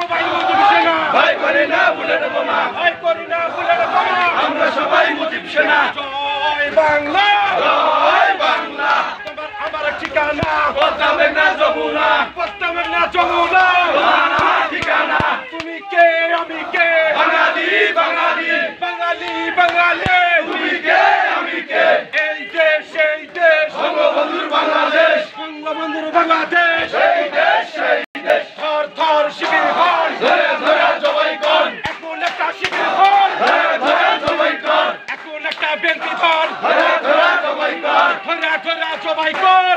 সবাই মুজিব সেনা, ভয় করি না বুলেট বোমা, ভয় করি না বুলেট বোমা, আমরা সবাই মুজিব সেনা। জয় বাংলা, জয় বাংলা, তোমার আমার ঠিকানা, পদ্মা মেঘনা যমুনা, পদ্মা মেঘনা যমুনা, তোমার আমার ঠিকানা। তুমি কে আমি কে, বাঙালি বাঙালি, বাঙালি বাঙালি, তুমি কে আমি কে, এই দেশ এই দেশ, বঙ্গবন্ধুর বাংলাদেশ, বঙ্গবন্ধুর বাংলাদেশ, সেই দেশ সেই দেশ। থর থর শিবির হন, ধরে ধরে জবাই কর, এখন একটা শিবির হন, ধরে ধরে জবাই কর, এখন একটা বেঙ্কি ধর, ধরে ধরে জবাই কর, ধরা ধরা সবাই কর,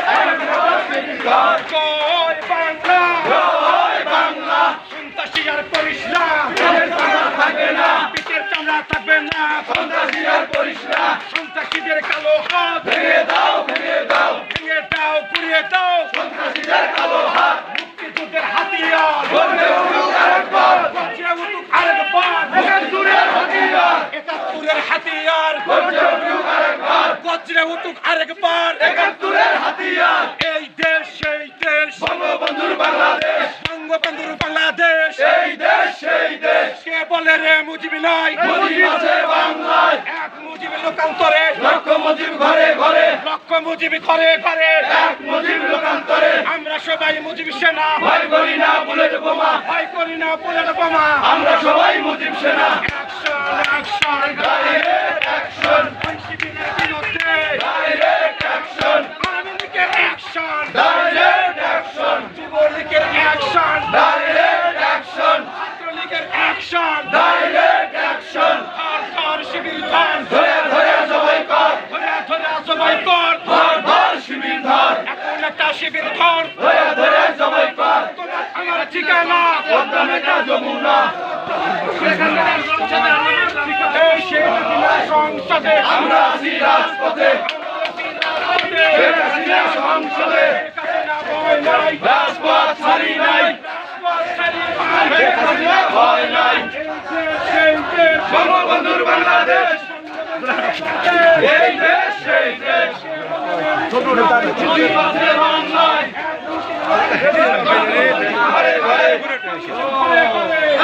কর। জয় বাংলা, জয় বাংলা, সন্ত্রাসী আর করিস না, পেটের চামড়া থাকবে না, পিঠের চামড়া থাকবে না, সন্ত্রাসী আর করিস না। সন্ত্রাসীদের কালো হাত ভেঙে দাও ভেঙে দাও, ভেঙে দাও পুড়িয়ে দাও, সন্ত্রাসীদের কালো হাত, মুক্তিযুদ্ধের হাতিয়ার গর্বে উঠুক আরেকবার, গর্জে উঠুক আরেকবার, একাত্তরের হাতিয়ার, একাত্তরের হাতিয়ার গর্বে উঠুক আরেকবার, গর্জে উঠুক আরেকবার, একাত্তরের হাতিয়ার। এই দেশ সেই দেশ, বঙ্গবন্ধুর বাংলাদেশ, বঙ্গবন্ধুর বাংলাদেশ, সেই দেশ সেই দেশ। কে বলে রে মুজিবি নাই, মুজিব আছে বাংলায়, এক মুজিবি লোকান্তরে, লক্ষ মুজিব ঘরে ঘরে, লক্ষ মুজিবি ঘরে ঘরে, এক মুজিব লোকান্তরে। আমরা সবাই মুজিবি সেনা, ভয় করি না বুলেট বোমা, ভয় করি না বুলেট বোমা, আমরা সবাই মুজিব সেনা। অ্যাকশন অ্যাকশন, ডাইরেক্ট অ্যাকশন, শিবিরের বিরুদ্ধে ডাইরেক্ট অ্যাকশন, আওয়ামী লীগের অ্যাকশন, ডাইরেক্ট অ্যাকশন, যুবলীগের অ্যাকশন, ডাইরেক্ট অ্যাকশন, ছাত্রলীগের অ্যাকশন, ডাইরেক্ট অ্যাকশন। থর থর শিবির ধর, ধরে ধরে জবাই কর, ধরে ধরে সবাই কর, ধর ধর শিবির ধর, এখন একটা শিবির ধর, ধরে ধরে জবাই কর, তোমার আমার ঠিকানা, পদ্মা মেঘনা যমুনা, এই শেখ হাসিনার সংসদে, আমরা আছি রাজপথে, শেখ হাসিনা সংসদে, রাজপথ ছাড়ি নাই, শেখ হাসিনা ভয় নাই। বঙ্গবন্ধুর বাংলাদেশ, এই দেশ সেই দেশ। মুজিব আছে বাংলায়, ঘরে ঘরে,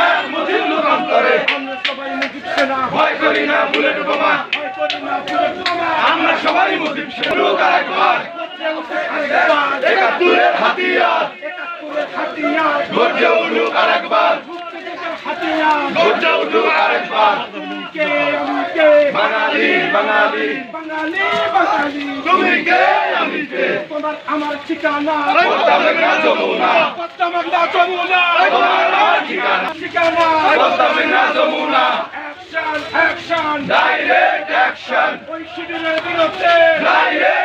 এক মুজিব লোকান্তরে। ভয় করি না বুলেট বোমা, আমরা সবাই মুজিব সেনা। উঠুক আরেকবার, একাত্তরের হাতিয়ার, গর্জে উঠুক আরেকবার, গর্জে উঠুক আরেকবার। বাঙালি বাঙালি, তুমি কে আমি কে, তোমার আমার ঠিকানা, পদ্মা মেঘনা যমুনা, পদ্মা মেঘনা যমুনা, তোমার আমার ঠিকানা, ঠিকানা, পদ্মা মেঘনা Jamuna. Action action, direct action, ওই শিবিরের বিরুদ্ধে ডাইরেক্ট